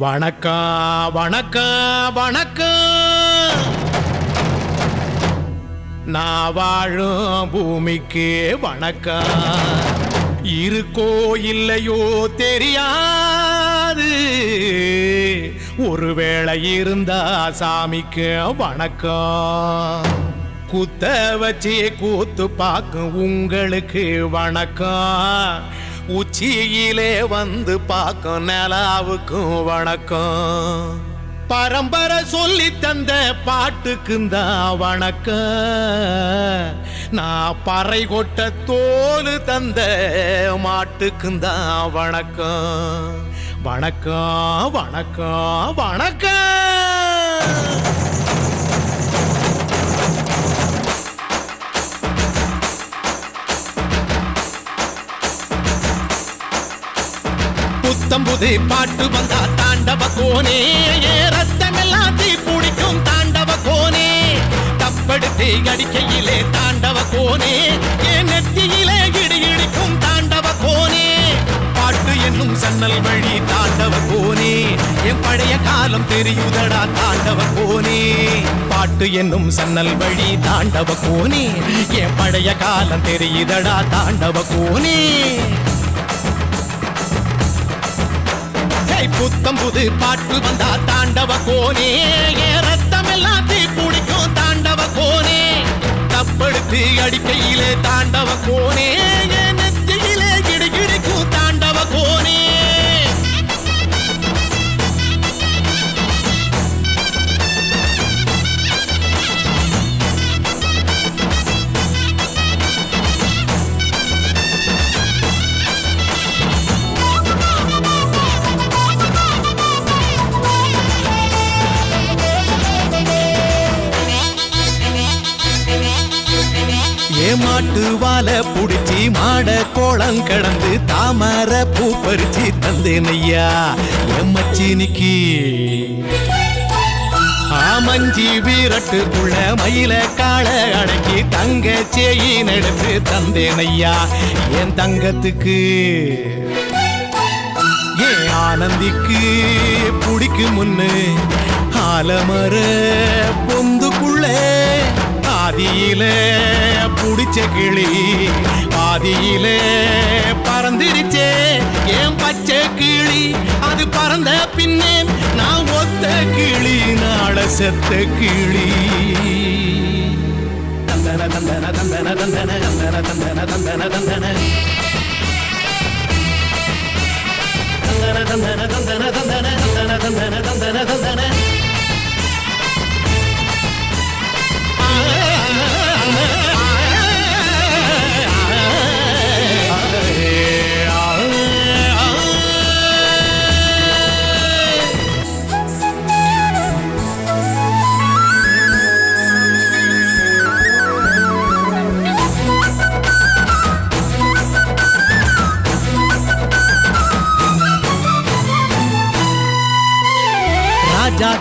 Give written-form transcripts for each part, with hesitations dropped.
வணக்கம் வணக்கம் வணக்கம். நான் வாழும் பூமிக்கு வணக்கம். இருக்கோ இல்லையோ தெரியாது, ஒருவேளை இருந்தா சாமிக்கு வணக்கம். குத்த வச்சு கூத்து பார்க்கும் உங்களுக்கு வணக்கம். உச்சியிலே வந்து பார்க்கும் நிலாவுக்கும் வணக்கம். பரம்பரை சொல்லி தந்த பாட்டுக்குந்தான் வணக்கம். நான் பறை கொட்ட தோல் தந்த மாட்டுக்குந்தான் வணக்கம். வணக்கம் வணக்கம் வணக்கம். புத்தம்புது பாட்டு வந்தா தாண்டவ கோனே, ரத்தமெல்லாம் தீ பிடிக்கும் தாண்டவ கோனே. தப்படுத்து அடிக்கையிலே தாண்டவ கோனே, என் நெத்தியிலே இடி இடிக்கும் தாண்டவ கோனே. பாட்டு என்னும் சன்னல் வழி தாண்டவ கோனே, என் பழைய காலம் தெரியுதடா தாண்டவ கோனே. பாட்டு என்னும் சன்னல் வழி தாண்டவ கோனே, என் பழைய காலம் தெரியுதடா தாண்டவ கோனே. புத்தம் புது பாட்டு வந்தா தாண்டவ கோனே, ரத்தம் எல்லாம் தீ பிடிக்கும் தாண்டவ கோனே. தப்படுத்து அடிக்கையிலே தாண்டவ கோனே, நெத்தியிலே கிடி கிடிக்கும் தாண்டவ கோனே. மாட்டு வாழ புடிச்சி மாட கோளம் கடந்து தாமர பூ பறிச்சு தந்தேனையா என் மச்சினிக்கு. ஆமஞ்சி வீரட்டுக்குள்ள மயில காள அடக்கி தங்க சேயின் எடுத்து தந்தேனையா என் தங்கத்துக்கு. ஏன் ஆனந்திக்கு புடிக்கு முன்னு ஆலமர பொந்துக்குள்ள ஆதியில புடிச்ச கிளி ஆதியில பறந்துருச்சே ஏன் பச்சை கிளி. அது பறந்த பின்னே நான் ஒத்த கிளி நாள செத்த கிளி. தந்தன தந்தன தந்தன தந்தன தந்தன தந்தன தந்தன தந்தன தந்தன தந்தன தந்தன தந்தன தந்தன தந்தன தந்தன.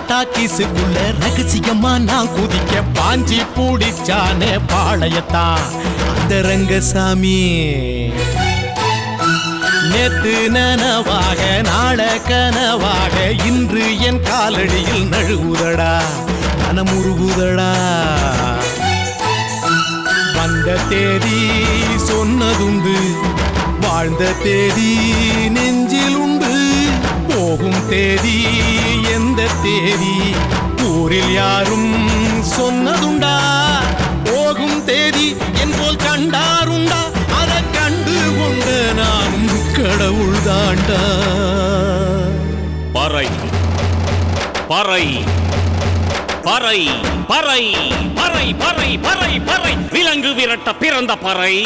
டாக்கிஸுக்குள்ள ரகசியமா நான் குதிக்க பாஞ்சி பூடிச்சானே பாளையத்தான் அந்த ரங்கசாமி. நேத்து நனவாக நாள கனவாக இன்று என் காலடியில் நழுவுதடா மனமுருகுதடா. வந்த தேதி சொன்னதுண்டு, வாழ்ந்த தேதி நெஞ்சில் உண்டு. போகும் தேதி எந்த தேதி ஊரில் யாரும் சொன்னதுண்டா. போகும் தேதி என் போல் கண்டாருண்டா, அதை கண்டு கொண்ட நானும் கடவுள் தாண்டா. பறை பறை பறை பறை பறை பறை பறை பறை விலங்கு விரட்ட பிறந்த பறை.